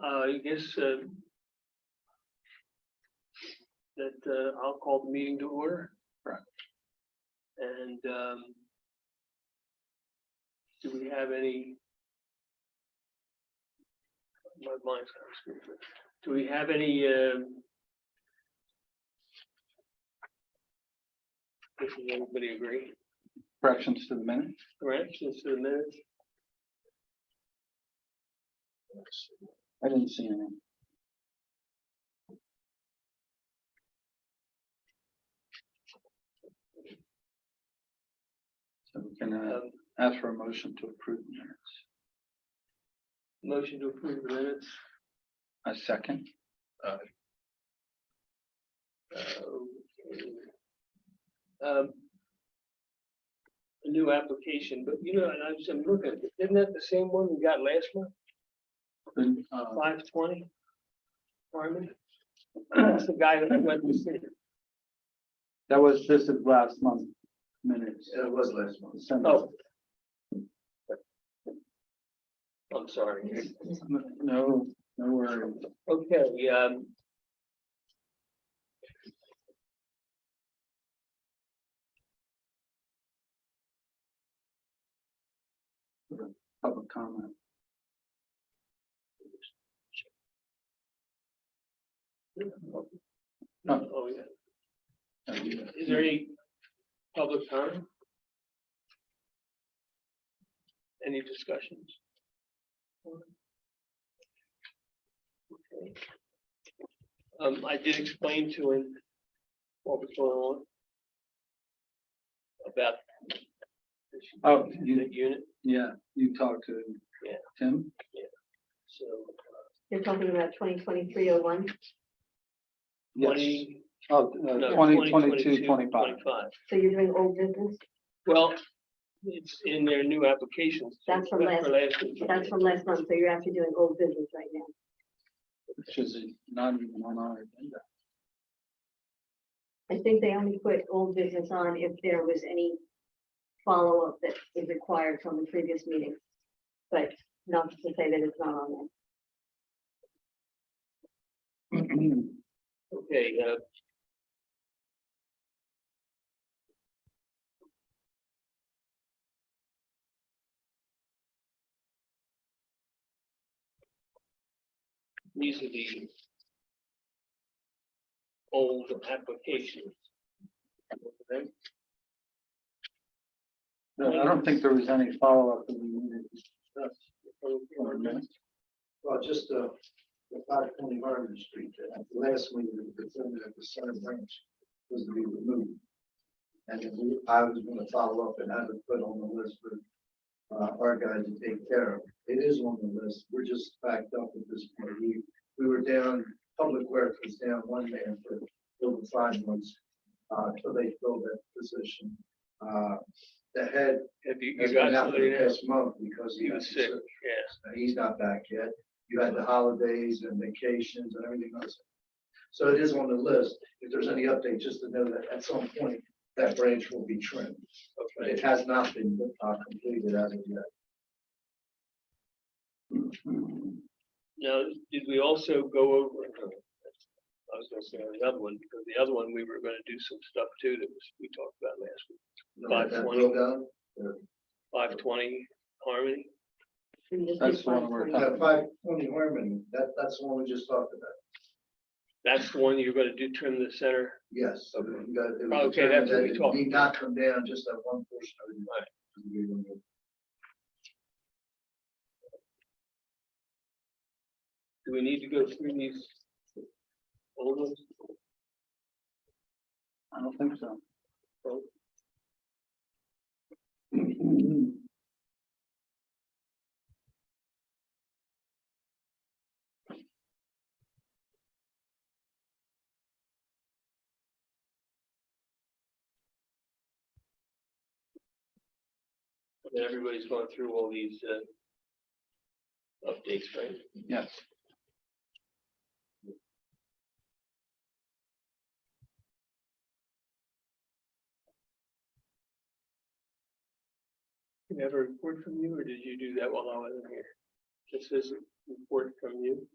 I guess that I'll call the meeting to order. Right. And do we have any? My mind's kind of screwed. Do we have any? Does everybody agree? Corrections to the minutes? Corrections to the minutes? I didn't see any. So we can ask for a motion to approve the minutes. Motion to approve the minutes. A second. A new application, but you know, and I'm looking, isn't that the same one we got last month? 520? Harmon? That's the guy that went to see. This is last month minutes. It was last month. Oh. I'm sorry. No worries. Okay, Public comment. oh, yeah. Is there any public comment? Any discussions? Okay. I did explain to him what was going on about the unit. Yeah, you talked to Tim. So You're talking about 2023-01? Yes. 20, Oh, no, 2022, 25. So you're doing old business? Well, it's in their new applications. That's from last week. That's from last month, so you're actually doing old business right now. Which is not even on our agenda. I think they only put old business on if there was any follow-up that is required from the previous meeting. But not to say that it's not on there. Okay, these are the old applications. Okay. No, I don't think there was any follow-up that we needed to discuss. Well, just the 520 Harmon Street, the last meeting, the defendant at the center branch was to be removed. And then I was going to follow up and have it put on the list for our guys to take care of. It is on the list. We're just backed up at this point. We were down, Public Works was down one man for over 5 months until they filled that position. The head Have you has got been out for somebody the there? past month because He was sick, yes. He's not back yet. You had the holidays and vacations and everything else. So it is on the list. If there's any update, just to know that at some point that branch will be trimmed. But Okay. it has not been completed as of yet. Now, did we also go over? I was going to say the other one, because the other one we were going to do some stuff too that we talked about last week. That 520. will go? 520 Harmony. We just That's did the one we're 520. Yeah, 520 Harmony, that's the one we just talked about. That's the one you're going to do, trim the center. Yes. So we got, it Okay, was determined that's what that we it talked need not come down, just that one portion of it. Right. Do we need to go through these old ones? I don't think so. Oh, and everybody's going through all these updates, right? Yes. Did you have a report from you, or did you do that while I wasn't here? This is a report from you.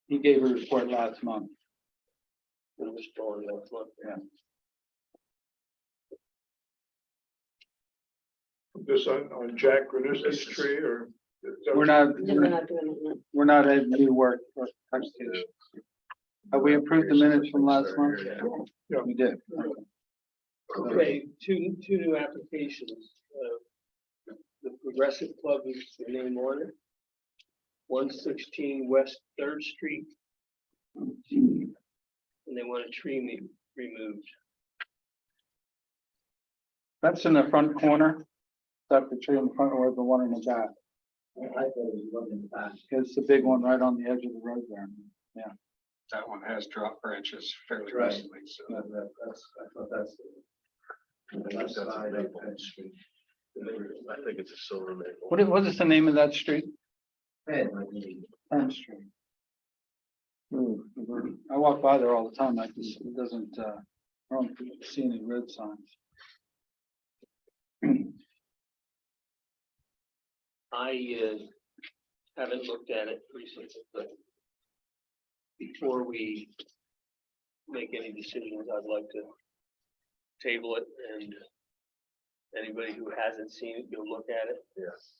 He gave a report last month. It was stolen last month. Yeah. This on Jack Gruniski's tree or? We're not, No, we're not doing it. No. we're not at new work or presentation. Have we approved the minutes from last month? Yeah. We did. Okay, two new applications. The Progressive Club is the name on it. 116 West Third Street, and they want a tree removed. That's in the front corner. That's the tree in the front or the one in the back. I thought it was one in the back. It's the big one right on the edge of the road there. That one has drop branches fairly Right. recently, so. I thought that's the left side of Penn Street. I think it's a silver maple. What is the name of that street? Penn, I mean, Penn Street. I walk by there all the time. It doesn't, I don't see any road signs. I haven't looked at it recently, but before we make any decisions, I'd like to table it, and anybody who hasn't seen it, go look at it. Yes.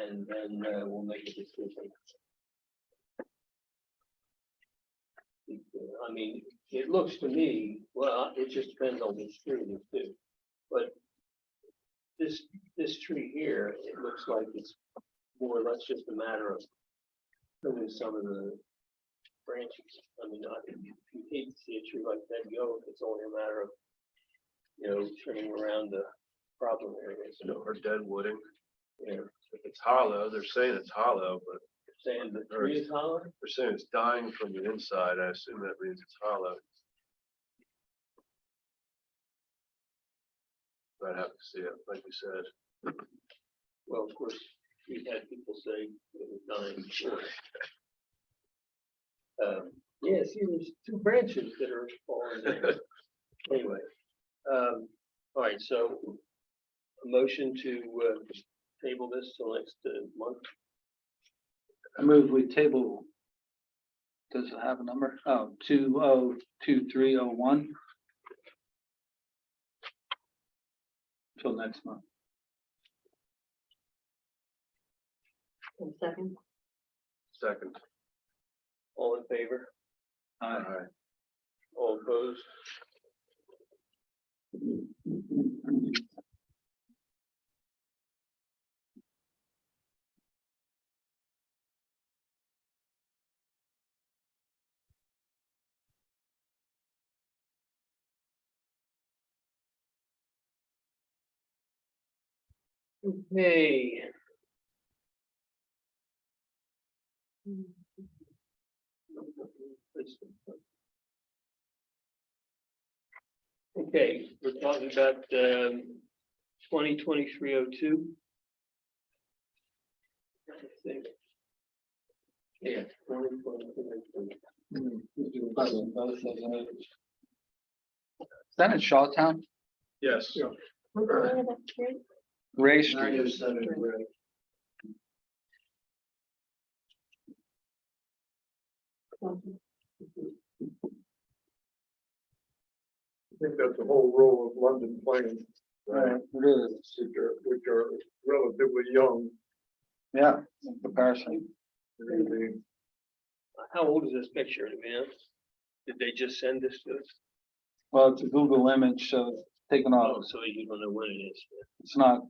And then we'll make a decision. I mean, it looks to me, well, it just depends on which tree it is too, but this tree here, it looks like it's more or less just a matter of trimming some of the branches. I mean, you hate to see a tree like that go, if it's only a matter of, trimming around the problem areas. Or dead wooding. Yeah, If it's hollow, they're saying it's hollow, but saying the tree is hollow. they're saying it's dying from the inside. I assume that means it's hollow. I'd have to see it, like you said. Well, of course, we've had people say it was dying before. Yeah, see, there's two branches that are falling there. Anyway, all right, so a motion to table this till next month. I move we table. Does it have a number? Oh, 202301. Till next month. One second. Second. All in favor? Aye. All opposed? Okay. Okay, we're talking about 2023-02. I think. Yeah. 2023-02. Is that in Shawtown? Yes. What's the name of that tree? Ray Street. 907 Gray. I think that's the whole row of London Plain, Right, it is. which are relatively young. Yeah, in comparison. How old is this picture, man? Did they just send this to us? Well, it's a Google image, so it's taken off. Oh, so you don't know when it is. It's not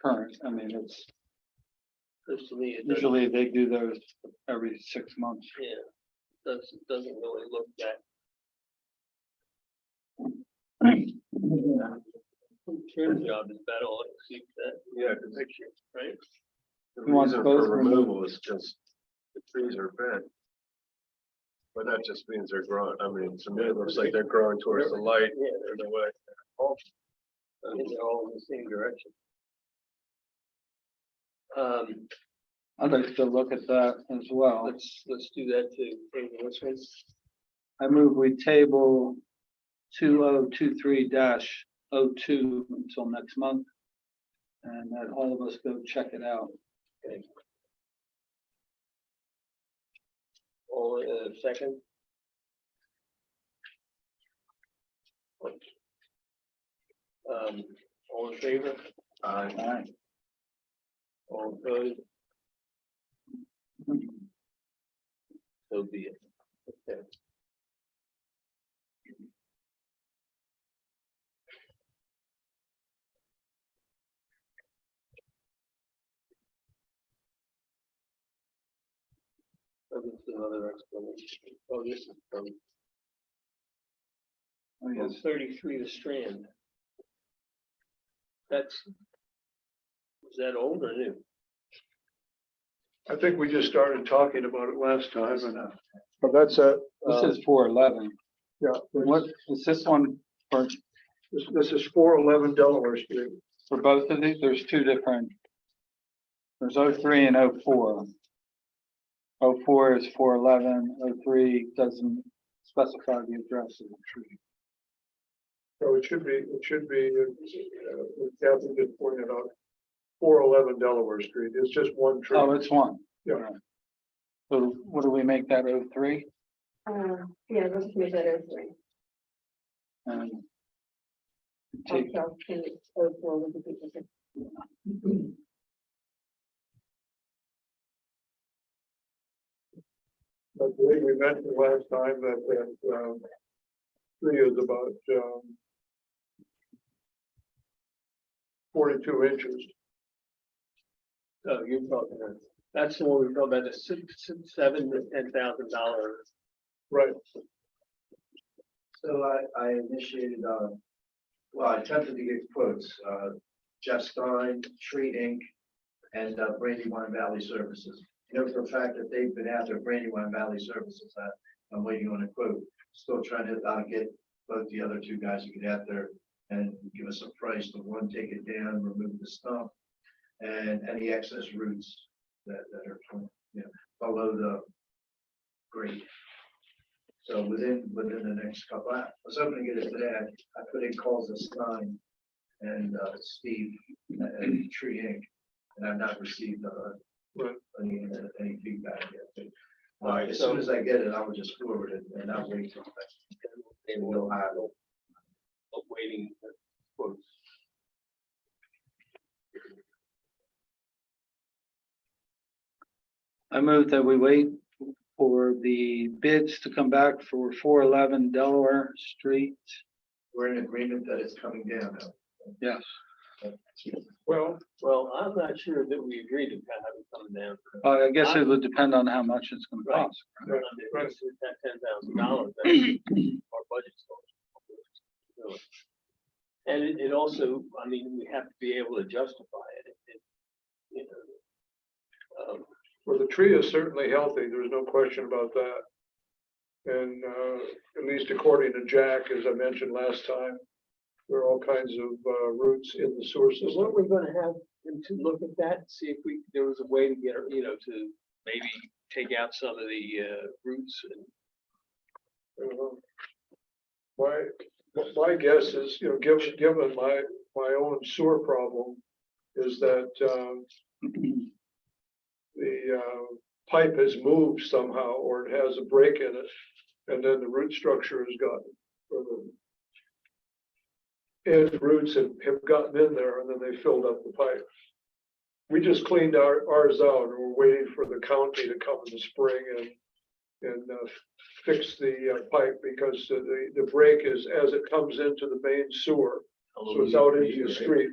current. I mean, it's Because to me, it doesn't, usually they do those every 6 months. yeah, doesn't really look that. Trim job is about all I see that. Yeah, The picture, right? The You want reason both for removed? removal is just the trees are bent. But that just means they're growing. I mean, to me, it looks like they're growing towards the light. Yeah, There's no way. I think they're all in the same direction. I'd like to look at that as well. Let's do that too. Table this one. I move we table 2023-02 until next month. and that all of us go check it out. All, second? All in favor? All right. All opposed? So be it. Okay. Oh, this is another explanation. Oh, this is from Oh, yes. 33 the Strand. That's, was that old or new? I think we just started talking about it last time and, but that's a, This is 411. yeah, What is this one for, this is 411 Delaware Street. for both of these? There's two different. There's 03 and 04. 04 is 411. 03 doesn't specify the address of the tree. So it should be, Kathy just pointed out, 411 Delaware Street. It's just one tree. Oh, it's one. Yeah. All right. So what do we make that 03? Yeah, let's make that as three. And take, Also, can it go for with the people? I believe we mentioned last time that tree is about 42 inches. Oh, you're talking, that's the one we're talking about, the $7,000 to $10,000. Right. So I initiated, well, I attempted to get quotes, Jeff Stein, Tree Inc., and Brandywine Valley Services. You know for a fact that they've been after Brandywine Valley Services. I'm waiting on a quote. Still trying to get both the other two guys to get out there and give us a price. The one, take it down, remove the stump, and any excess roots that are, below the grade. So within the next couple, I was hoping to get it today. I put in calls to Stein and Steve at Tree Inc. and I've not received any feedback yet. But, Alright, as so- soon as I get it, I will just forward it and I'll wait till And we'll have waiting for quotes. I move that we wait for the bids to come back for 411 Delaware Street. we're in agreement that it's coming down now. Yes. Well, Well, I'm not sure that we agreed to have it come down. I guess it would depend on how much it's going to Right. cost. right. That $10,000, our budget's going. And it also, I mean, we have to be able to justify it. You know, Well, the tree is certainly healthy. There's no question about that. And at least according to Jack, as I mentioned last time, there are all kinds of roots in the sewer So system. what we're gonna have him to look at that, and see if there was a way to get, to maybe take out some of the roots and. My guess is, given my own sewer problem, is that the pipe has moved somehow, or it has a break in it, and then the root structure has gotten, or the end roots have gotten in there, and then they filled up the pipe. We just cleaned ours out, and we're waiting for the county to come in the spring and fix the pipe, because the break is as it comes into the main sewer, so it's out into the street.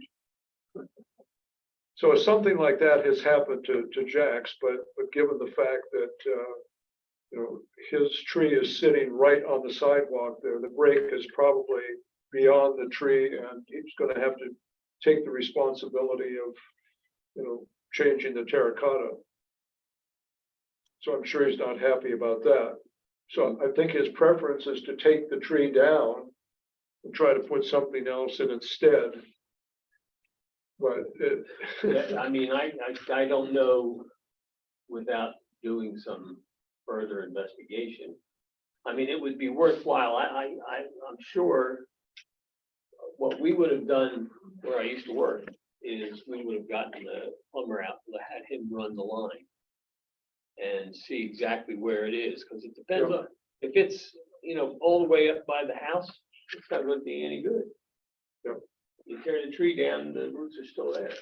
So something like that has happened to Jack's, but given the fact that his tree is sitting right on the sidewalk there, the break is probably beyond the tree, and he's going to have to take the responsibility of changing the terracotta. So I'm sure he's not happy about that. So I think his preference is to take the tree down and try to put something else in instead. But Yeah, I mean, I don't know without doing some further investigation. I mean, it would be worthwhile. I'm sure what we would have done where I used to work is we would have gotten the plumber out, had him run the line and see exactly where it is, because it depends on, if it's, all the way up by the house, it's not gonna be any good. Yep. You tear the tree down, the roots are still there.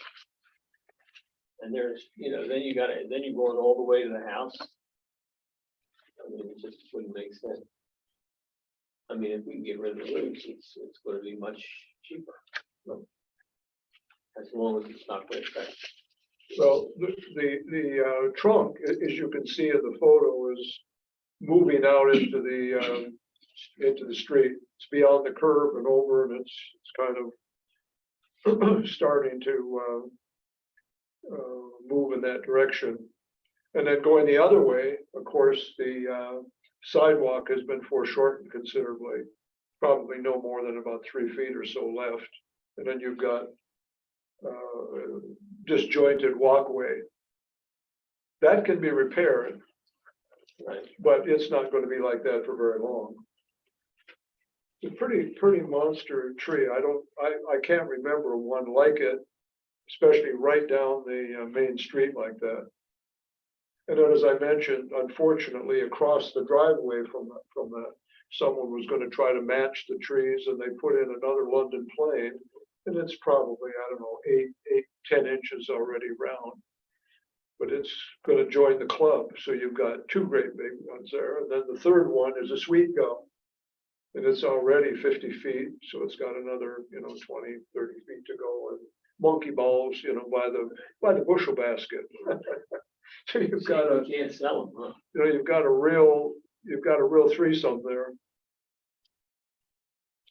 And there's, then you're going all the way to the house. I mean, it just wouldn't make sense. I mean, if we can get rid of the roots, it's gonna be much cheaper. As long as it's not going to affect. Well, the trunk, as you can see in the photo, is moving out into the street. It's beyond the curb and over, and it's kind of starting to move in that direction. And then going the other way, of course, the sidewalk has been foreshortened considerably, probably no more than about 3 feet or so left. And then you've got disjointed walkway. That can be repaired, Right. but it's not going to be like that for very long. It's a pretty monster tree. I can't remember one like it, especially right down the main street like that. And then, as I mentioned, unfortunately, across the driveway from that, someone was going to try to match the trees, and they put in another London plane, and it's probably, I don't know, 10 inches already round. But it's going to join the club, so you've got 2 great big ones there, and then the third one is a sweet gum, and it's already 50 feet, so it's got another, 20, 30 feet to go, and monkey balls, by the bushel basket. So you've got a, You can't sell them, huh? you've got a real threesome there.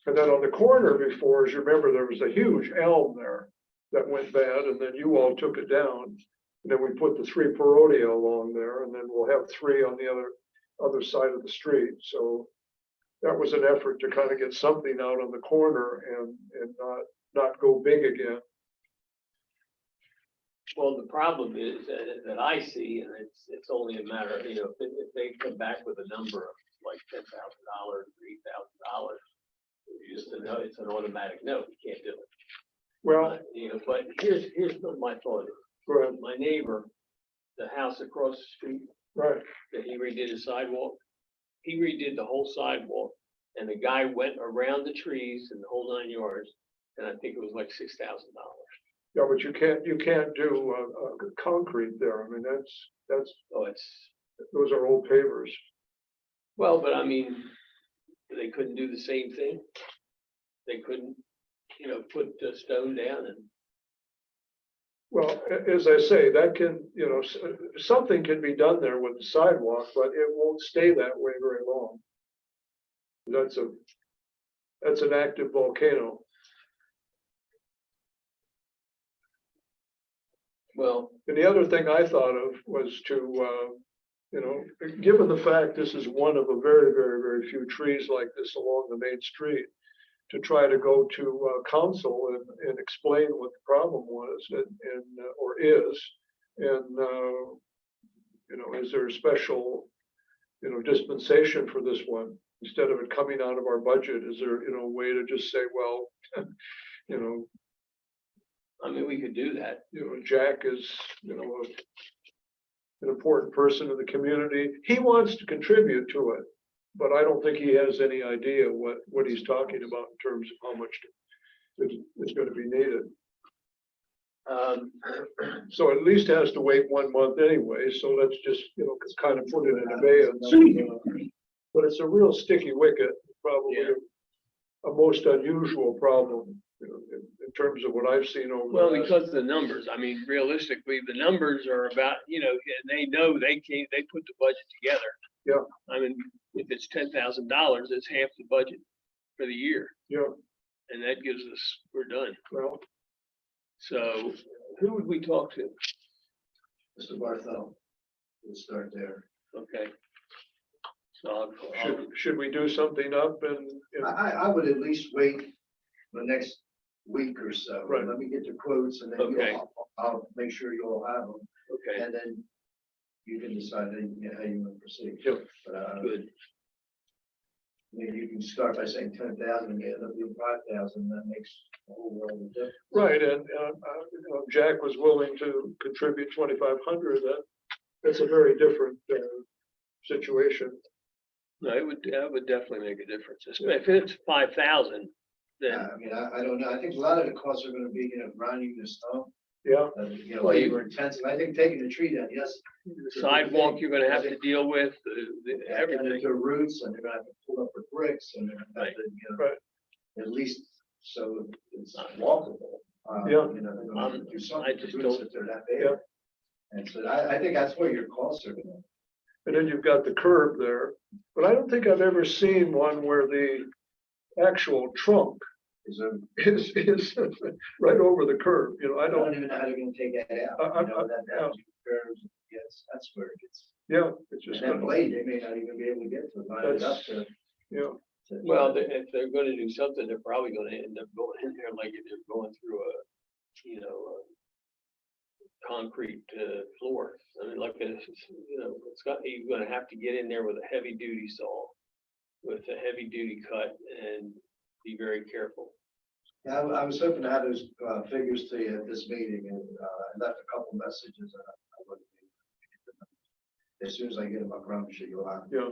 And then on the corner before, as you remember, there was a huge elm there that went bad, and then you all took it down. And then we put the 3 peronia along there, and then we'll have 3 on the other side of the street. So that was an effort to kind of get something out on the corner and not go big again. Well, the problem is that I see, and it's only a matter of, if they come back with a number of like $10,000, $3,000, it's an automatic no, you can't do it. Well, But here's what my thought is. go ahead. My neighbor, the house across the street, Right. that he redid his sidewalk, he redid the whole sidewalk, and the guy went around the trees and the whole 9 yards, and I think it was like $6,000. Yeah, but you can't do concrete there. I mean, that's Oh, those are old pavers. well, but I mean, they couldn't do the same thing. They couldn't, put the stone down and, Well, as I say, that can, something can be done there with the sidewalk, but it won't stay that way very long. That's an active volcano. well, And the other thing I thought of was to, given the fact this is one of a very, very, very few trees like this along the main street, to try to go to council and explain what the problem was or is, and is there a special, dispensation for this one instead of it coming out of our budget? Is there, a way to just say, well, I mean, we could do that. Jack is, an important person in the community. He wants to contribute to it, but I don't think he has any idea what he's talking about in terms of how much is going to be needed. So at least has to wait 1 month anyway, so let's just, kind of put it in abeyance. But it's a real sticky wicket, probably a most unusual problem, in terms of what I've seen over. Well, the last- because of the numbers, I mean, realistically, the numbers are about, and they know they put the budget together. Yeah. I mean, if it's $10,000, it's half the budget for the year, Yeah, and that gives us, we're done. well, So who would we talk to? Mr. Barthel, we'll start there. Okay. So should we do something up and, I would at least wait the next week or so. Right. Let me get the quotes and then Okay. I'll make sure you all have them. okay, And then you can decide how you want to proceed. Yeah. But, good. Maybe you can start by saying 10,000 and end up being 5,000, that makes a whole world of difference. Right, and, you know, Jack was willing to contribute 2,500, that's a very different, situation. No, that would definitely make a difference. If it's 5,000, then, I mean, I don't know, I think a lot of the costs are gonna be, grinding the stone, Yeah, you know, Well, you- labor intensive, I think taking the tree down, yes. the sidewalk you're gonna have to deal with, And everything. the roots, and they're gonna have to pull up the bricks, and they're gonna have to, Right. at least so it's walkable. Yeah. You know, they're gonna have to do something I to just the roots don't- if they're that Yeah. big. And so I think that's where your costs are gonna. and then you've got the curb there, but I don't think I've ever seen one where the actual trunk Is a, is right over the curb, you know, I I don't don't, even know how they're gonna take that out, you know, yes, that's where it gets. yeah, it's And just, that blade, they may not even be able to get to it, line it up to. yeah, Well, if they're gonna do something, they're probably gonna end up going in there like if they're going through a concrete floor. I mean, like, it's got, you're gonna have to get in there with a heavy duty saw, with a heavy duty cut, and be very careful. Yeah, I was hoping to have those figures to you at this meeting, and I left a couple messages. And I wouldn't be- As soon as I get them, I promise you, you'll have. yeah.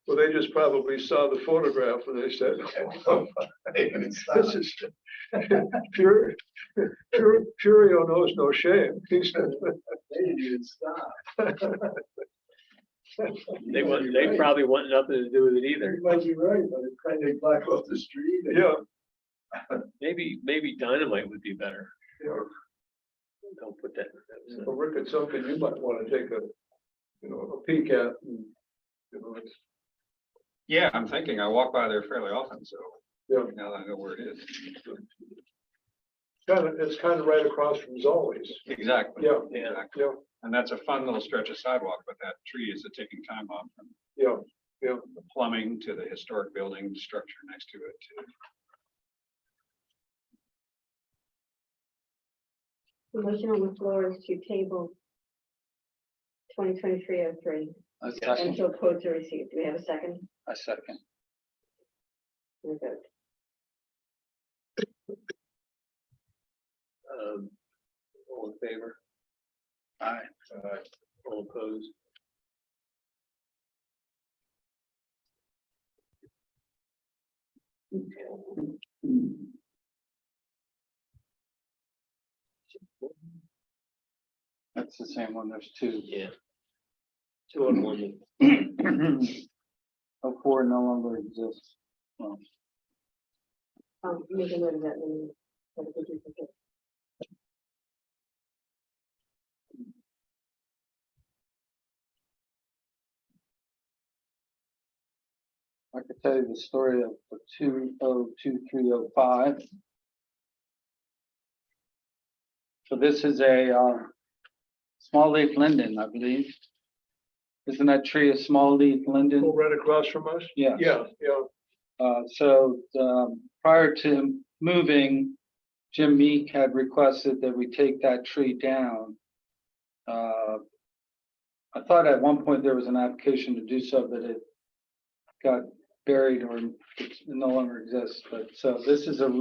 Well, they just probably saw the photograph and they said, oh, this is, Furio knows no shame. He said, They didn't even stop. They probably want nothing to do with it either. You might be right, but it's kind of black off the street. yeah, Maybe dynamite would be better. yeah. Don't put that. Well, Rick, it's something you might want to take a peek at. And, it's, Yeah, I'm thinking, I walk by there fairly often, so. Yeah. Now that I know where it is. it's kind of right across from Zolli's. Exactly. Yeah. Exactly. Yeah, And that's a fun little stretch of sidewalk, but that tree is taking time off from yeah, the plumbing to the historic building structure next to it. The motion on the floor is to table 2023-03 A second, until quotes are received. Do we have a second? a second. We'll vote. All in favor? Aye. All opposed? That's the same one, there's two. Yeah. 2 on 1. 04 no longer exists. Well, Make a note of that. When you- I could tell you the story of the 202305. So this is a small leaf linden, I believe. Isn't that tree a small leaf linden? right across from us. Yeah. Yeah, yeah. So prior to moving, Jim Meek had requested that we take that tree down. I thought at one point there was an application to do so, but it got buried or it no longer exists. But so this is a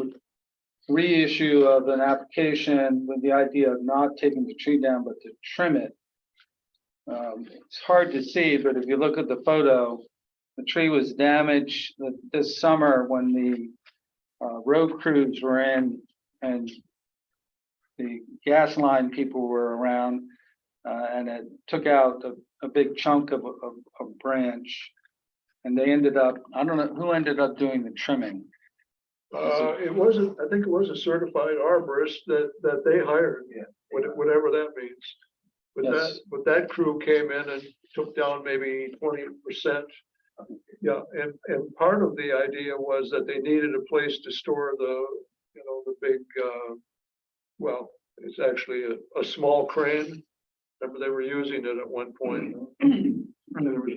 reissue of an application with the idea of not taking the tree down, but to trim it. It's hard to see, but if you look at the photo, the tree was damaged this summer when the road crews were in and the gas line people were around, and it took out a big chunk of a branch. And they ended up, I don't know who ended up doing the trimming. I think it was a certified arborist that they hired. Yeah. Whatever that means. Yes. But that crew came in and took down maybe 20%. Yeah, and part of the idea was that they needed a place to store the big, well, it's actually a small crane. Remember, they were using it at one point, and there was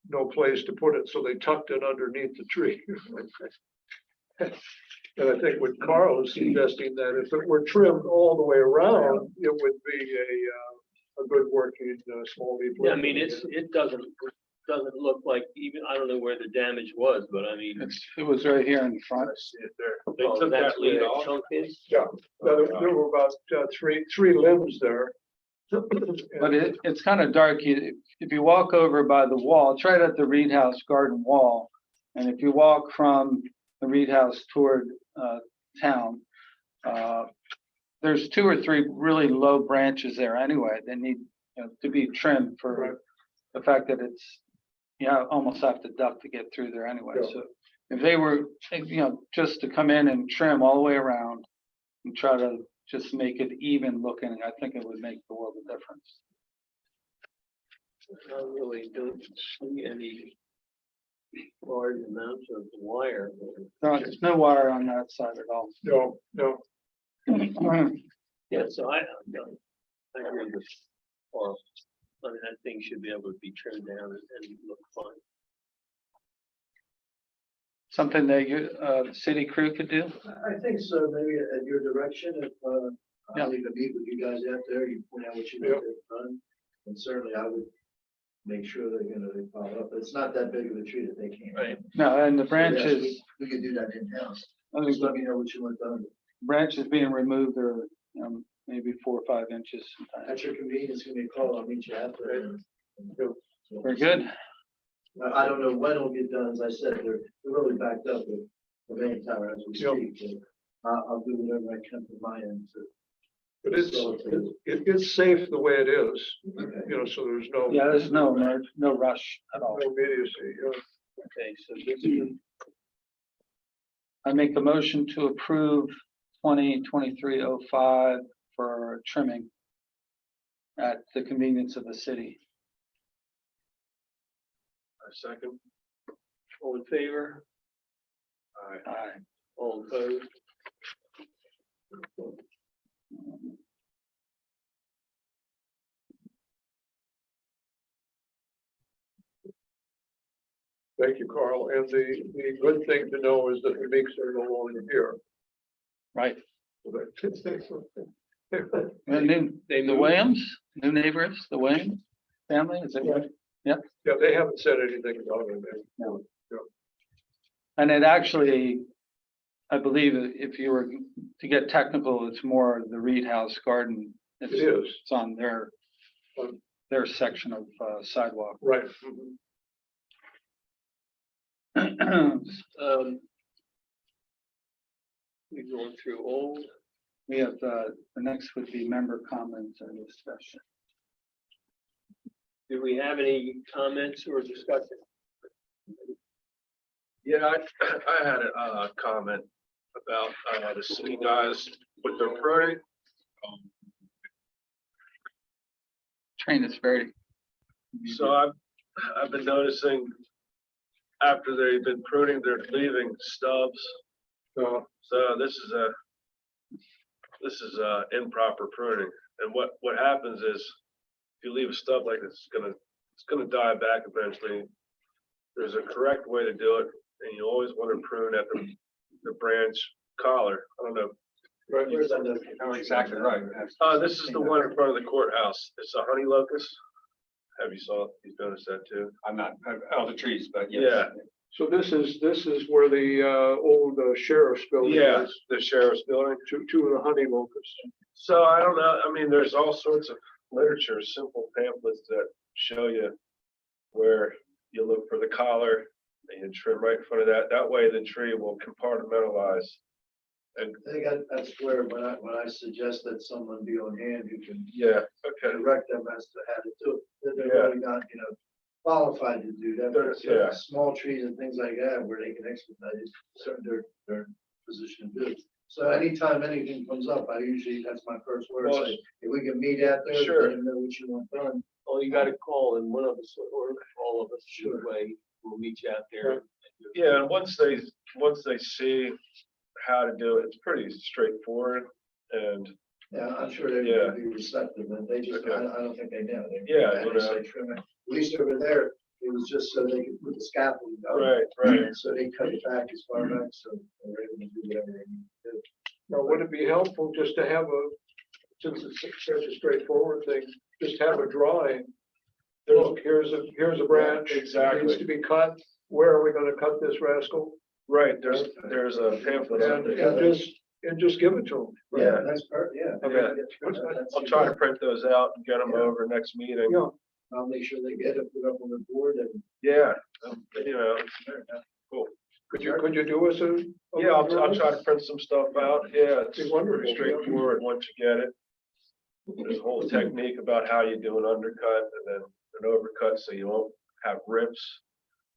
no place to put it, so they tucked it underneath the tree. And I think what Carl is suggesting that if it were trimmed all the way around, it would be a good working small leaf. Yeah, I mean, it doesn't, doesn't look like even, I don't know where the damage was, but I mean. it was right here in I front. see it there. They took That's that where lead that off. chunk is. Yeah, there were about three limbs there. But it's kind of dark. If you walk over by the wall, it's right at the Reed House garden wall. And if you walk from the Reed House toward town, there's 2 or 3 really low branches there anyway. They need, to be trimmed Right. for the fact that it's, almost have to duck to get through there anyway. Yeah. So if they were, just to come in and trim all the way around and try to just make it even looking, I think it would make the world of difference. I really don't see any large amounts of wire. There's no wire on that side at all. No, Yeah, so I agree with Carl. I mean, that thing should be able to be trimmed down and look fine. Something that the city crew could do? I think so, maybe at your direction, if, Yeah. I'll even meet with you guys out there, you point out what you want to get done. And certainly I would make sure they're gonna follow up, but it's not that big of a tree that they can't. Right. No, and the So, yes, branches, We could do that in-house. I think Just the let me know what you want done. branches being removed are, maybe 4 or 5 inches sometimes. At your convenience, give me a call, I'll meet you out there. Very good. I don't know when it'll get done, as I said, they're really backed up with the main tower as we Yep. speak. But I'll do whatever I can from my end to. but it's safe the way it is, so there's no. Yeah, there's no rush at all. No immediacy, Okay, so this is, I make a motion to approve 2023-05 for trimming at the convenience of the city. A second. all in favor, Aye. all opposed? thank you, Carl. And the good thing to know is that the Meeks are no longer here. Right. So that- And They the moved? Williams, new neighbors, the Williams family, is it? Yeah, they haven't said anything about it. And it actually, I believe if you were to get technical, it's more the Reed House garden. It is, It's on their section of sidewalk. right. We're going through old, We have, the next would be member comments and discussion. do we have any comments or discussion? Yeah, I had a comment about the city guys with their pruning. Train is very. So I've been noticing after they've been pruning, they're leaving stubs. So this is improper pruning. And what happens is if you leave a stub like this, it's gonna die back eventually. There's a correct way to do it, and you always want to prune at the branch collar. I don't know. Right, Where's that? Oh, exactly right. This is the one in front of the courthouse. It's a honey locust. Have you noticed that too? I'm not, the trees, but yes. Yeah. so this is where the old sheriff's building Yeah, is, the sheriff's building. two of the honey locusts. So I don't know. I mean, there's all sorts of literature, simple pamphlets that show you where you look for the collar and you trim right in front of that. That way the tree will compartmentalize. And I think that's where, when I suggest that someone be on hand, you can yeah, okay. direct them as to how to do it. They're Yeah. really not, qualified to do that. They're- But certain yeah. small trees and things like that, where they can expedite it, certainly they're in position to do it. So anytime anything comes up, that's my first word, Well, say, if we can meet out there, sure. let them know what you want done. Oh, you got a call and one of us or all of us, sure way, we'll meet you out there. Yeah, and once they see how to do it, it's pretty straightforward. And Yeah, I'm sure they're Yeah. gonna be receptive, and they just, Okay. I don't think they know. Yeah, They just say trim it. At least over there, it was just so they could put the scaffolding down. right. So they cut it back as far back, so they're able to do whatever they need to do. Now, would it be helpful just to have since it's such a straightforward thing, just have a drawing look, here's a branch. that Exactly. Needs to be cut. Where are we gonna cut this rascal? Right, there's a pamphlet. And just give it to them. Yeah. That's perfect, yeah. Okay. I'll try to print those out and get them over next meeting. Yeah, I'll make sure they get it, put up on the board and. Yeah, you know, could you do us a? yeah, I'll try to print some stuff out. Yeah, it's Be wonderful. pretty straightforward once you get it. There's a whole technique about how you do an undercut and then an overcut so you won't have rips.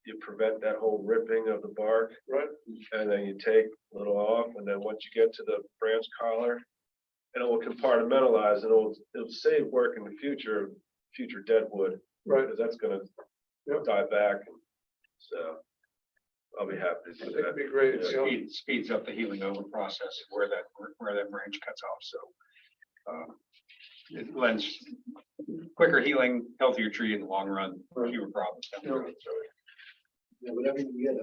You prevent that whole ripping of the bark. Right. And then you take a little off, and then once you get to the branch collar, and it will compartmentalize, and it'll save work in the future deadwood, Right, because that's gonna Yep. die back. So I'll be happy I to think do it'd that. be great, Yeah. you know. Speeds up the healing over process where that branch cuts off, so. It lends quicker healing, healthier tree in the long run, fewer problems down the road, so. Yeah, whatever you get,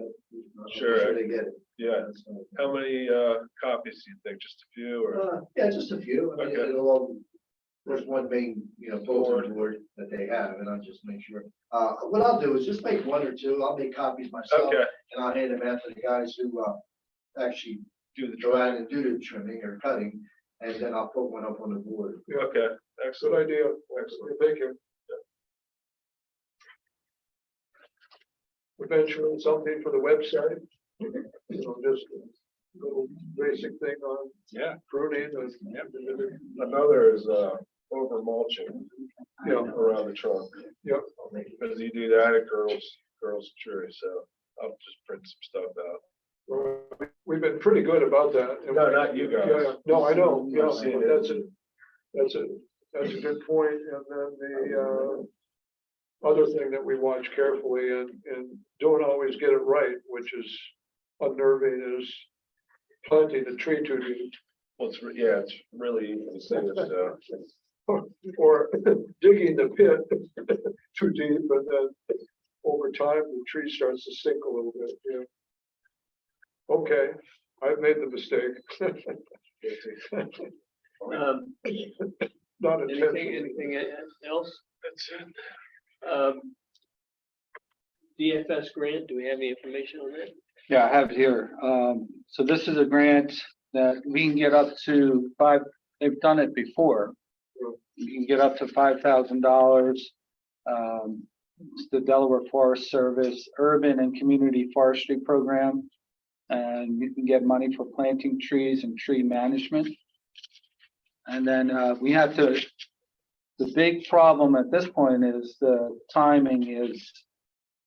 Sure. They get it. Yeah, That's fine. how many copies do you think? Just a few or? Yeah, just a few. I mean, Okay. it'll all, there's one main, bulletin board that they have, and I'll just make sure. What I'll do is just make one or two. I'll make copies myself, Okay, and I'll hand them out to the guys who, actually do the go drawing. out and do the trimming or cutting, and then I'll put one up on the board. Yeah, Okay, good excellent. idea. Excellent. Thank you. Eventually, something for the website. Just a little basic thing on Yeah. pruning and. Another is over mulching Yeah, around the trunk. yeah. Because you do that, it girls the tree, so I'll just print some stuff out. Well, we've been pretty good about that. No, not you guys. Yeah, no, I know, yeah, I've seen but it. that's a good point. And then the, other thing that we watch carefully and don't always get it right, which is unnerving, is planting the tree too deep. Well, it's really easy to say this, Or digging the pit too deep, and then over time, the tree starts to sink a little bit, yeah. Okay, I've made the mistake. Not intentionally. Anything else? That's it. DFS grant, do we have any information on that? Yeah, I have it here. So this is a grant that we can get up to they've done it before. You can get up to $5,000. It's the Delaware Forest Service Urban and Community Forestry Program. And you can get money for planting trees and tree management. And then we have to, the big problem at this point is the timing is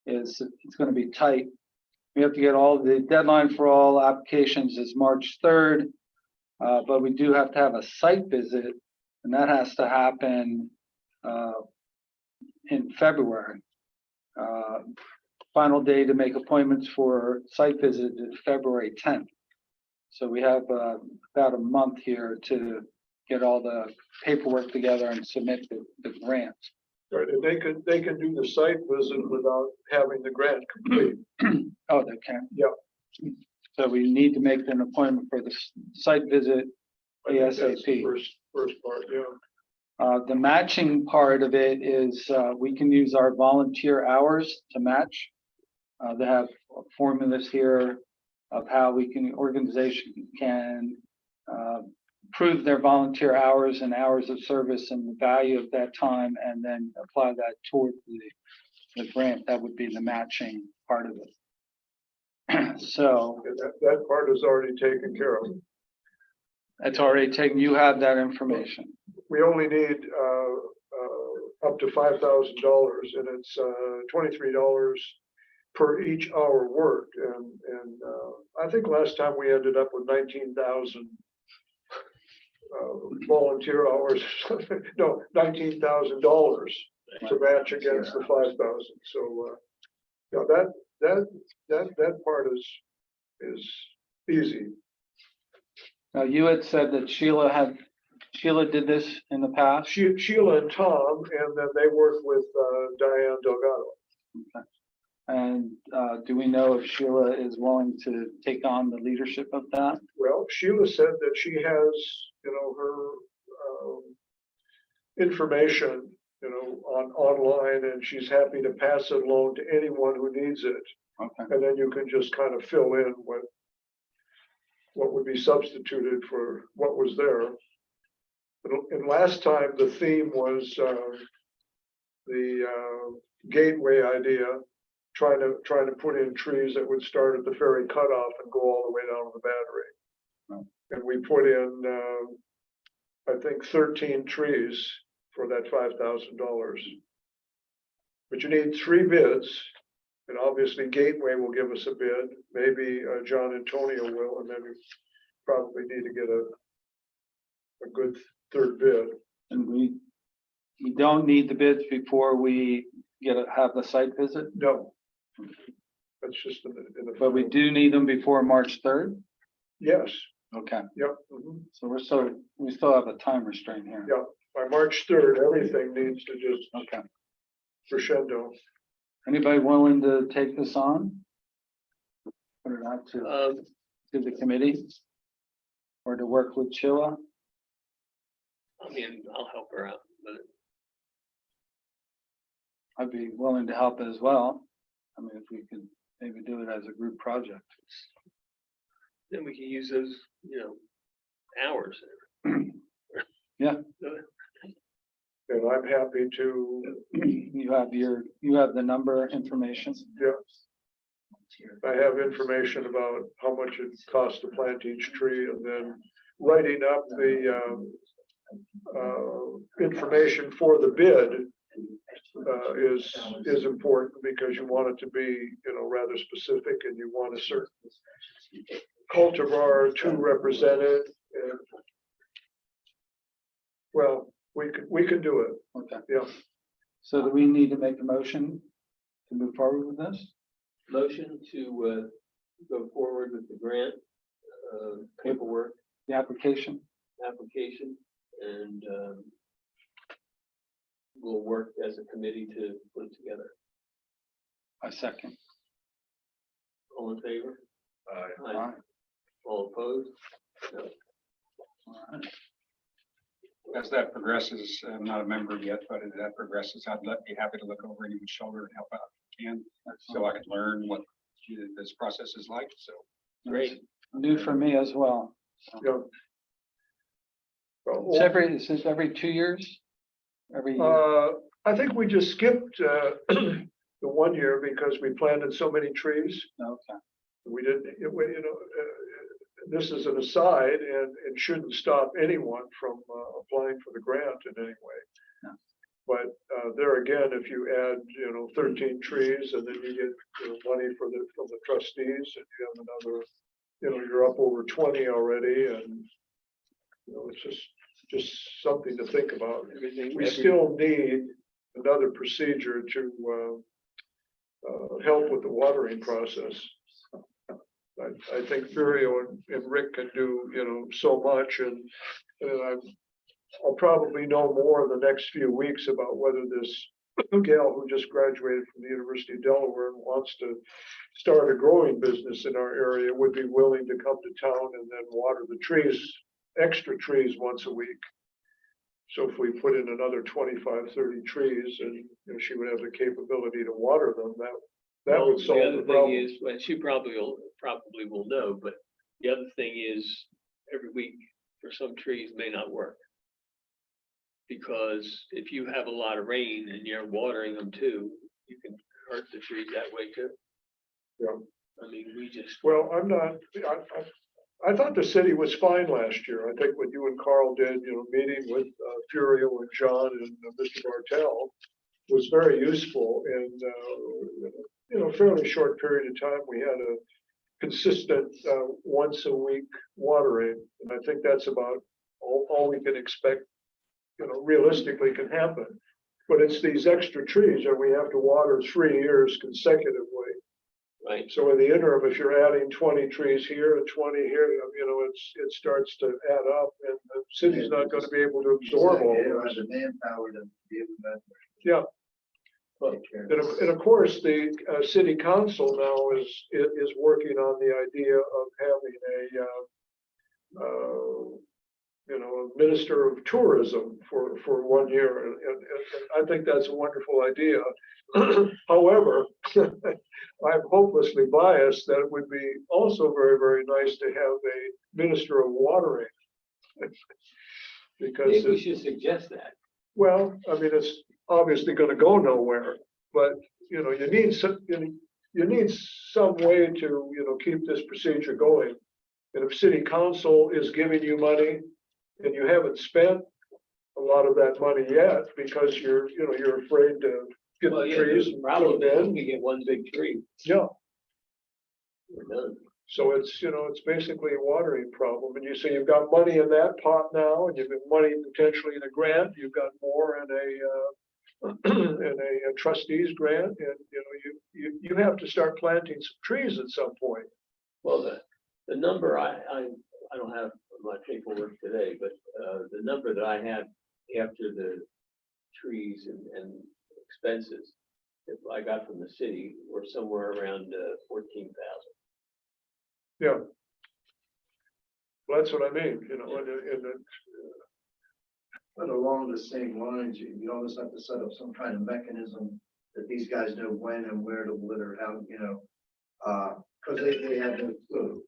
it's going to be tight. We have to get the deadline for all applications is March 3rd. But we do have to have a site visit, and that has to happen in February. Final day to make appointments for site visit is February 10th. So we have about a month here to get all the paperwork together and submit the grant. Right, and they can do the site visit without having the grant complete. Oh, they can? Yeah. So we need to make an appointment for the site visit I think that's the ASAP. First part, yeah. The matching part of it is we can use our volunteer hours to match. They have formulas here of how organization can prove their volunteer hours and hours of service and the value of that time, and then apply that toward the grant. That would be the matching part of it. So And that part is already taken care of. it's already taken, you have that information. We only need up to $5,000, and it's $23 per each hour worked. And I think last time we ended up with 19,000 volunteer hours. No, $19,000 to match against the 5,000. So yeah, that part is easy. Now, you had said that Sheila did this in the past. Sheila and Tom, and then they work with Diane Delgado. And do we know if Sheila is willing to take on the leadership of that? Well, Sheila said that she has, her information online, and she's happy to pass it along to anyone who needs it. Okay, And then you can just kind of fill in what would be substituted for what was there. And last time, the theme was, the gateway idea, trying to put in trees that would start at the ferry cutoff and go all the way down to the battery. Right. And we put in, I think 13 trees for that $5,000. But you need 3 bids, and obviously Gateway will give us a bid, maybe John Antonio will, and then we probably need to get a good 3rd bid. and we don't need the bids before we have the site visit, No. That's just in the. but we do need them before March 3rd? Yes, Okay, yep. Mhm. so we still have a time restraint here. Yeah. By March 3rd, everything needs to just Okay, crescendo. anybody willing to take this on? Put it out to the committee? Or to work with Sheila? I mean, I'll help her out, but I'd be willing to help as well. I mean, if we could maybe do it as a group project. then we can use those, hours. Yeah. And I'm happy to, You have the number information. I have information about how much it costs to plant each tree, and then writing up the information for the bid is important, because you want it to be, rather specific, and you want a certain cultivar to represent it. And, well, we can do it. Okay. Yeah. So do we need to make a motion to move forward with this? Motion to go forward with the grant, paperwork, The application? application, and we'll work as a committee to put it together. I second. All in favor? All right. All opposed? No. All right. As that progresses, I'm not a member yet, but as that progresses, be happy to look over any shoulder and help out if I can, so I can learn what this process is like, so. Great. New for me as well. Yeah. It's every 2 years? Every year? I think we just skipped the 1 year because we planted so many trees. Okay, We didn't, this is an aside, and it shouldn't stop anyone from applying for the grant in any way. No. But there again, if you add, 13 trees, and then you get money from the trustees, and you have another, you're up over 20 already, and it's just something to think about. We still need another procedure to help with the watering process. I think Furio and Rick can do, so much, and I'll probably know more in the next few weeks about whether this gal who just graduated from the University of Delaware and wants to start a growing business in our area would be willing to come to town and then water the trees, extra trees once a week. So if we put in another 25, 30 trees, and she would have the capability to water them, that Well, would solve the the other problem. thing is, well, she probably will know, but the other thing is, every week for some trees may not work. Because if you have a lot of rain and you're watering them too, you can hurt the trees that way too. Yeah. I mean, we just, Well, I thought the city was fine last year. I think what you and Carl did, meeting with Furio and John and Mr. Bartel was very useful. And, fairly short period of time, we had a consistent once a week watering. And I think that's about all we can expect, realistically can happen. But it's these extra trees that we have to water 3 years consecutively. right, So in the interim, if you're adding 20 trees here and 20 here, it starts to add up, and the city's not going to be able to absorb all They don't those. have the manpower to be able to. Yeah. Take care of And it. and of course, the city council now is working on the idea of having a minister of tourism for 1 year. And I think that's a wonderful idea. However, I'm hopelessly biased that it would be also very, very nice to have a minister of watering. Because, Maybe we should suggest that. well, I mean, it's obviously gonna go nowhere, but, you need some way to, keep this procedure going. And if city council is giving you money and you haven't spent a lot of that money yet because you're afraid to get Well, the yeah, trees the and problem put them is in. we get one big tree. Yeah, We're done. so it's basically a watering problem. And you say you've got money in that pot now, and you've got money potentially in a grant, you've got more in a trustees grant, and you have to start planting some trees at some point. Well, the number I don't have my paperwork today, but the number that I had after the trees and expenses that I got from the city were somewhere around 14,000. Yeah. Well, that's what I mean, But along the same lines, you almost have to set up some kind of mechanism that these guys know when and where to litter, how, because they have no clue.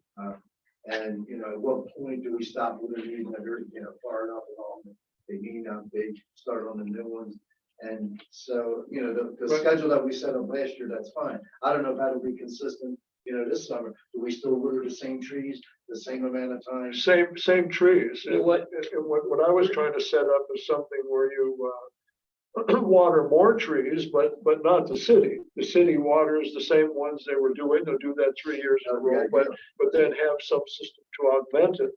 And, at what point do we stop littering that are, far enough along? They need they start on the new ones. And so, the schedule that we set up last year, that's fine. I don't know if that'll be consistent, this summer. Do we still litter the same trees, the same amount of time? Same trees. You know what? And what I was trying to set up is something where you water more trees, but not the city. The city waters the same ones they were doing. They'll do that 3 years in a row, but then have some system to augment it.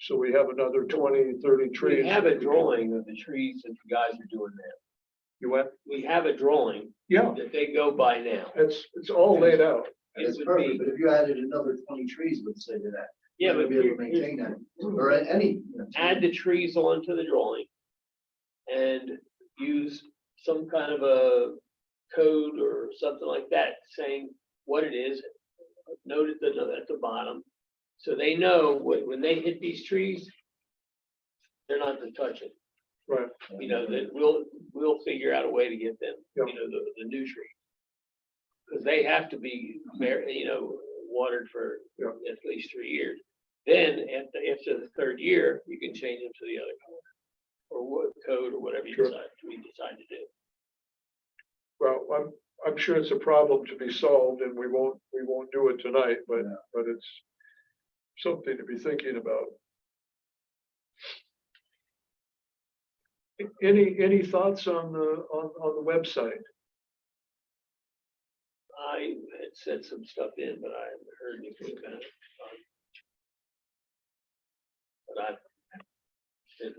So we have another 20, 30 trees. We have a drawing of the trees that the guys are doing now. You went? We have a drawing Yeah, that they go by now. it's all laid out. It It's would perfect, be, but if you added another 20 trees, let's say to that. yeah, you're but gonna be able to maintain that, or any. add the trees onto the drawing and use some kind of a code or something like that, saying what it is, note at the bottom. So they know when they hit these trees, they're not to touch it. Right. That we'll figure out a way to get them, Yeah. the new trees. Because they have to be, watered for Yeah. at least 3 years. Then after the third year, you can change them to the other color. Or what code or whatever Sure. we decide to do. Well, I'm sure it's a problem to be solved, and we won't do it tonight, but it's something to be thinking about. Any thoughts on the website? I had sent some stuff in, but I haven't heard anything about it. But I've been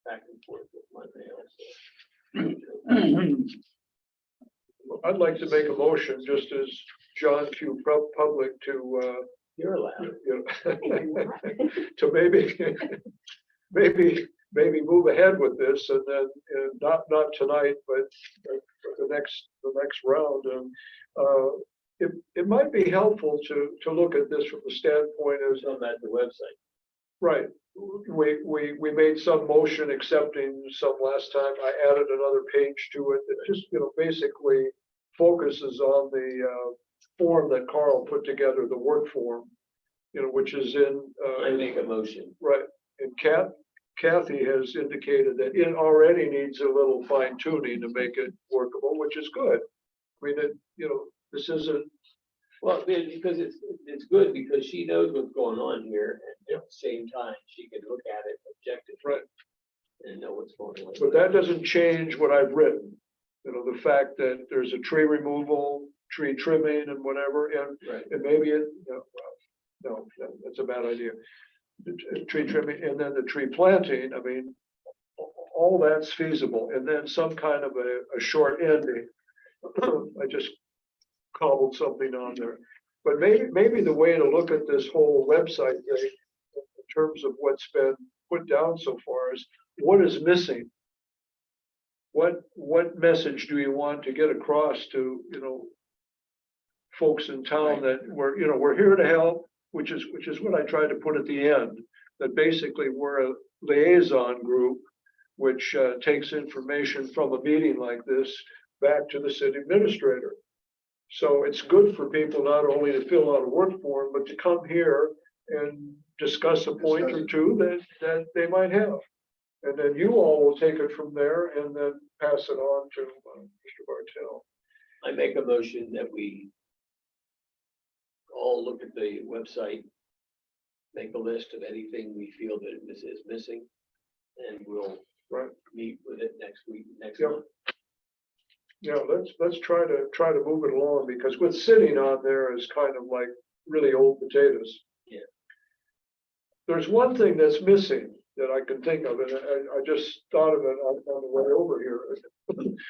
back and forth with my mail. So. I'd like to make a motion, just as John Q. Public, to You're allowed. to maybe move ahead with this, and then not tonight, but for the next round. And it might be helpful to look at this from the standpoint as, Some at the website. right, we made some motion accepting some last time. I added another page to it that just, basically focuses on the form that Carl put together, the work form, which is in. I make a motion. Right, and Kathy has indicated that it already needs a little fine tuning to make it workable, which is good. I mean, this isn't, Well, because it's good because she knows what's going on here, and at the same time, she can look at it objectively. Right. And know what's going on. but that doesn't change what I've written. The fact that there's a tree removal, tree trimming and whatever, and Right. maybe no, that's a bad idea. The tree trimming and then the tree planting, I mean, all that's feasible, and then some kind of a short ending. I just cobbled something on there, but maybe the way to look at this whole website thing, in terms of what's been put down so far, is what is missing. What message do you want to get across to, folks in town that we're here to help, which is what I tried to put at the end. that basically we're a liaison group which takes information from a meeting like this back to the city administrator. So it's good for people not only to fill out a work form, but to come here and discuss a point or two that they might have. And then you all will take it from there and then pass it on to Mr. Bartel. I make a motion that we all look at the website, make a list of anything we feel that is missing, and we'll Right. meet with it next week, next Yep. month. Yeah, let's try to move it along, because what's sitting on there is kind of like really old potatoes. Yeah. There's one thing that's missing that I can think of, and I just thought of it on the way over here.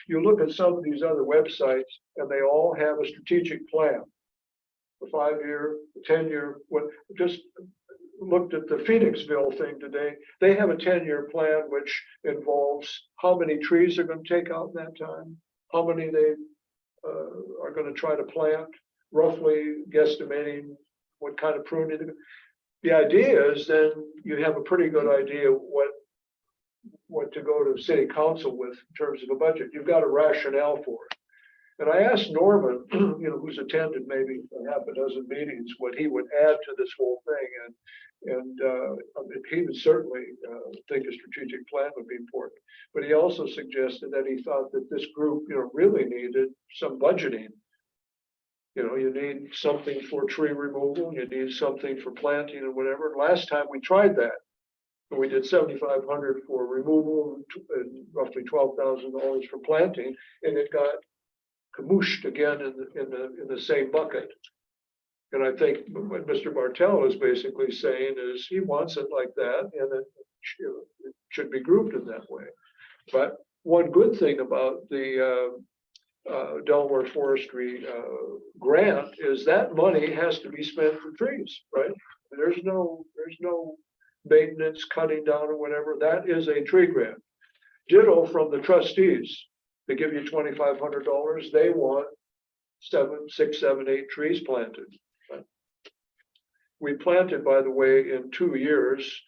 You look at some of these other websites and they all have a strategic plan. The 5-year, the 10-year, just looked at the Phoenixville thing today. They have a 10-year plan, which involves how many trees they're gonna take out in that time, how many they are gonna try to plant, roughly guesstimating what kind of pruning. The idea is then you have a pretty good idea what to go to city council with in terms of a budget. You've got a rationale for it. And I asked Norman, who's attended maybe a half a dozen meetings, what he would add to this whole thing. And I mean, he would certainly think a strategic plan would be important. But he also suggested that he thought that this group, really needed some budgeting. You need something for tree removal, you need something for planting and whatever. Last time we tried that, we did $7,500 for removal and roughly $12,000 for planting, and it got camooshed again in the same bucket. And I think what Mr. Bartel is basically saying is he wants it like that, and it should be grouped in that way. But one good thing about the Delaware Forestry grant is that money has to be spent for trees, right? There's no maintenance, cutting down or whatever. That is a tree grant. Ditto from the trustees. They give you $2,500. They want 6, 7, 8 trees planted. We planted, by the way, in 2 years,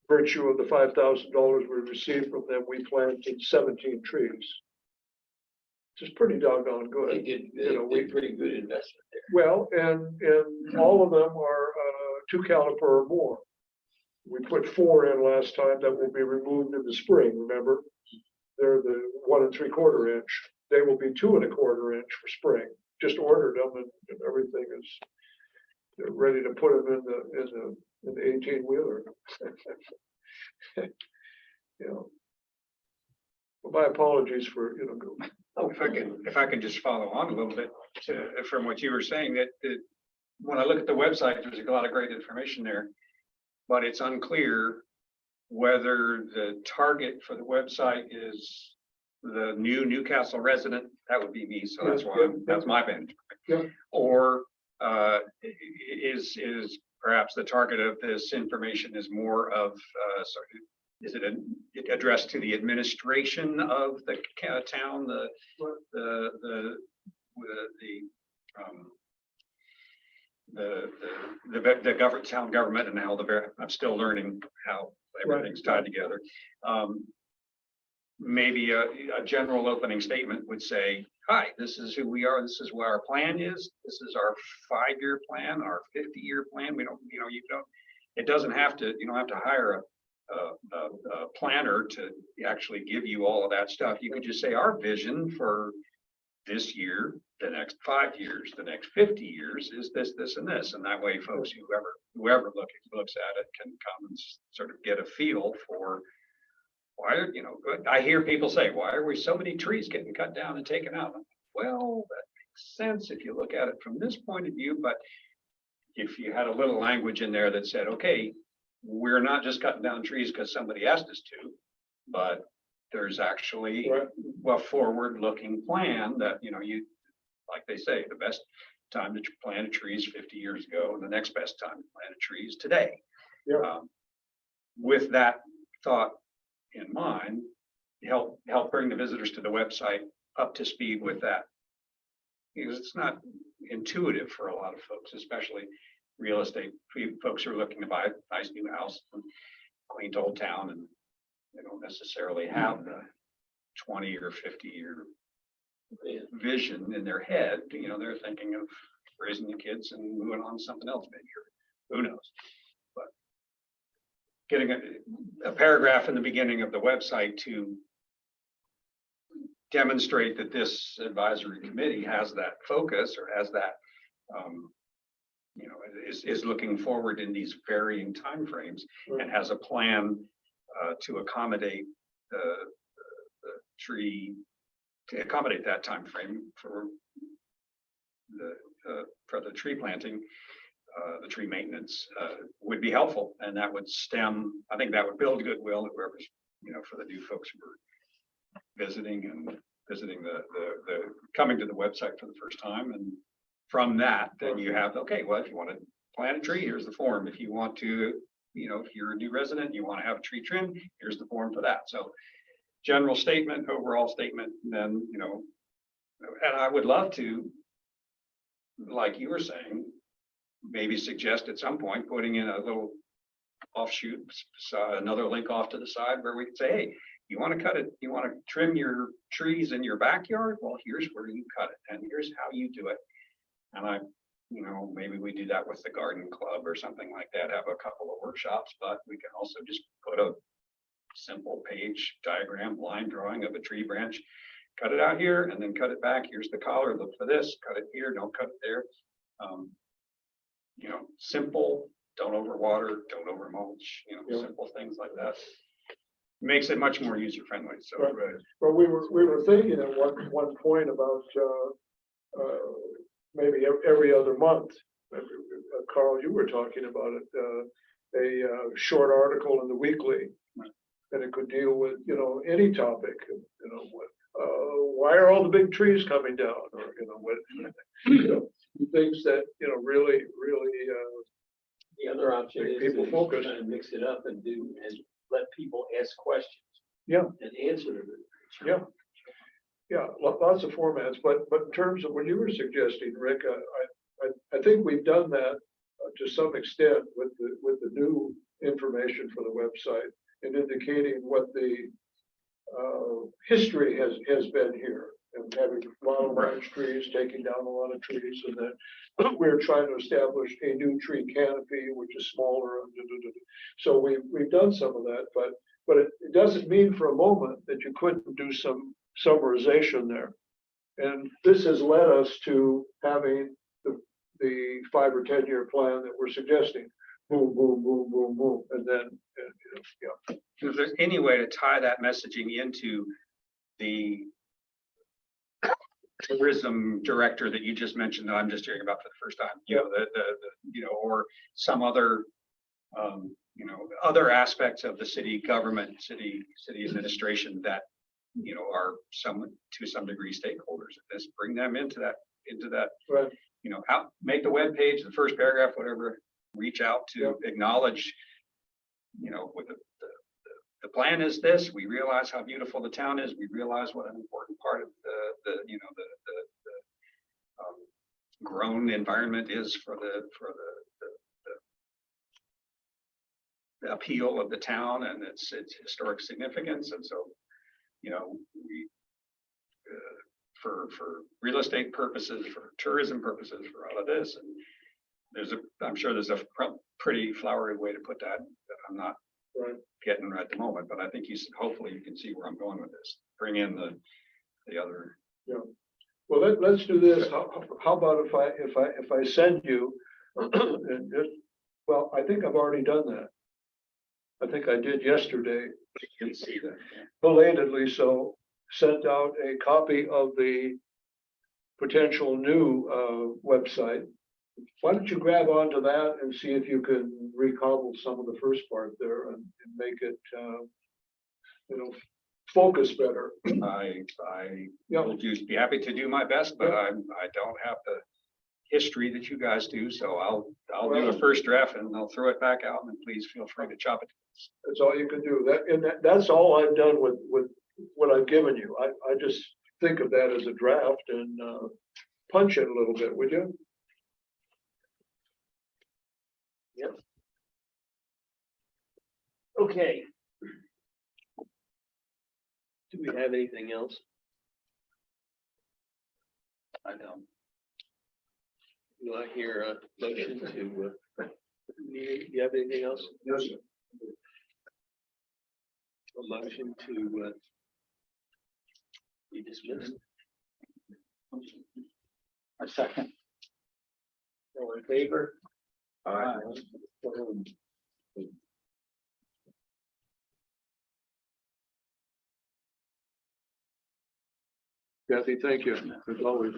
virtue of the $5,000 we received from them, we planted 17 trees. Which is pretty doggone good. They did pretty good investment there. Well, and all of them are 2 caliper or more. We put 4 in last time that will be removed in the spring, remember? They're the 1 3/4 inch. They will be 2 1/4 inch for spring. Just ordered them and everything is, they're ready to put them in the 18-wheeler. Well, my apologies for, If I can just follow on a little bit from what you were saying, that when I look at the website, there's a lot of great information there, but it's unclear whether the target for the website is the new Newcastle resident. That would be me, so that's my vantage point. Yeah. Or is perhaps the target of this information is more of is it addressed to the administration of the town, the town government, and how I'm still learning how everything's tied together. Maybe a general opening statement would say, hi, this is who we are. This is what our plan is. This is our 5-year plan, our 50-year plan. We don't, it doesn't have to, you don't have to hire a planner to actually give you all of that stuff. You could just say our vision for this year, the next 5 years, the next 50 years is this, this, and this. And that way, folks, whoever looks at it can come and sort of get a feel for why, I hear people say, why are we so many trees getting cut down and taken out? Well, that makes sense if you look at it from this point of view, but if you had a little language in there that said, okay, we're not just cutting down trees because somebody asked us to, but there's actually a forward-looking plan that, like they say, the best time to plant a tree is 50 years ago, and the next best time to plant a tree is today. Yeah. With that thought in mind, help bring the visitors to the website up to speed with that, because it's not intuitive for a lot of folks, especially real estate folks who are looking to buy a nice new house, in quaint old town, and they don't necessarily have the 20 or 50-year Yeah. vision in their head. You know, they're thinking of raising the kids and moving on to something else maybe, or who knows. But getting a paragraph in the beginning of the website to demonstrate that this advisory committee has that focus or has that, you know, is looking forward in these varying timeframes and has a plan to accommodate the tree, to accommodate that timeframe for the tree planting, the tree maintenance would be helpful, and that would stem. I think that would build goodwill at whoever's, you know, for the new folks who are visiting the coming to the website for the first time, and from that, then you have, okay, well, if you want to plant a tree, here's the form. If you want to, you know, if you're a new resident, you want to have a tree trim, here's the form for that. So general statement, overall statement, then, you know, and I would love to, like you were saying, maybe suggest at some point putting in a little offshoot, another link off to the side where we could say, hey, you want to cut it, you want to trim your trees in your backyard? Well, here's where you cut it, and here's how you do it. And I, you know, maybe we do that with the garden club or something like that, have a couple of workshops, but we can also just put a simple page diagram, line drawing of a tree branch, cut it out here and then cut it back. Here's the collar, look for this, cut it here, don't cut it there. You know, simple, don't overwater, don't over mulch, you know, Yeah. simple things like that. Makes it much more user friendly. So Right. But we were thinking at one point about maybe every other month. Carl, you were talking about it, a short article in the weekly. Right. And it could deal with, you know, any topic, you know, what, why are all the big trees coming down? Or, you know, what, you know, things that, you know, really, The other option Make is people to focus. kind of mix it up and let people ask questions. Yeah. And answer them. Yeah. Yeah, lots of formats, but in terms of what you were suggesting, Rick, I think we've done that to some extent with the new information for the website and indicating what the history has been here, and having a lot of large trees, taking down a lot of trees, and then we're trying to establish a new tree canopy, which is smaller. So we've done some of that, but it doesn't mean for a moment that you couldn't do some summarization there. And this has led us to having the 5 or 10 year plan that we're suggesting. Boom, boom, boom, boom, boom, and then, yeah. if there's any way to tie that messaging into the tourism director that you just mentioned, that I'm just hearing about for the first time, you know, the you know, or some other, you know, other aspects of the city government, city administration that, you know, are to some degree stakeholders of this, bring them into that, Right. you know, make the web page, the first paragraph, whatever, reach out to acknowledge, you know, with the plan is this. We realize how beautiful the town is. We realize what an important part of the you know, the grown environment is for the appeal of the town and its historic significance. And so, you know, we for real estate purposes, for tourism purposes, for all of this, and I'm sure there's a pretty flowery way to put that I'm not Right. getting right at the moment, but I think hopefully you can see where I'm going with this. Bring in the other. Well, let's do this. How about if I send you, and well, I think I've already done that. I think I did yesterday, You can see that. belatedly so, sent out a copy of the potential new website. Why don't you grab onto that and see if you can recobble some of the first part there and make it, you know, focus better. I Yeah. will be happy to do my best, but I don't have the history that you guys do, so I'll do a first draft and I'll throw it back out, and please feel free to chop it. That's all you can do. That's all I've done with what I've given you. I just think of that as a draft and punch it a little bit, would you? Yep. Okay. Do we have anything else? I don't. Do I hear a motion to, do you have anything else? No, sir. A motion to, be dismissed? A second. All in favor? Aye. Kathy, thank you, as always.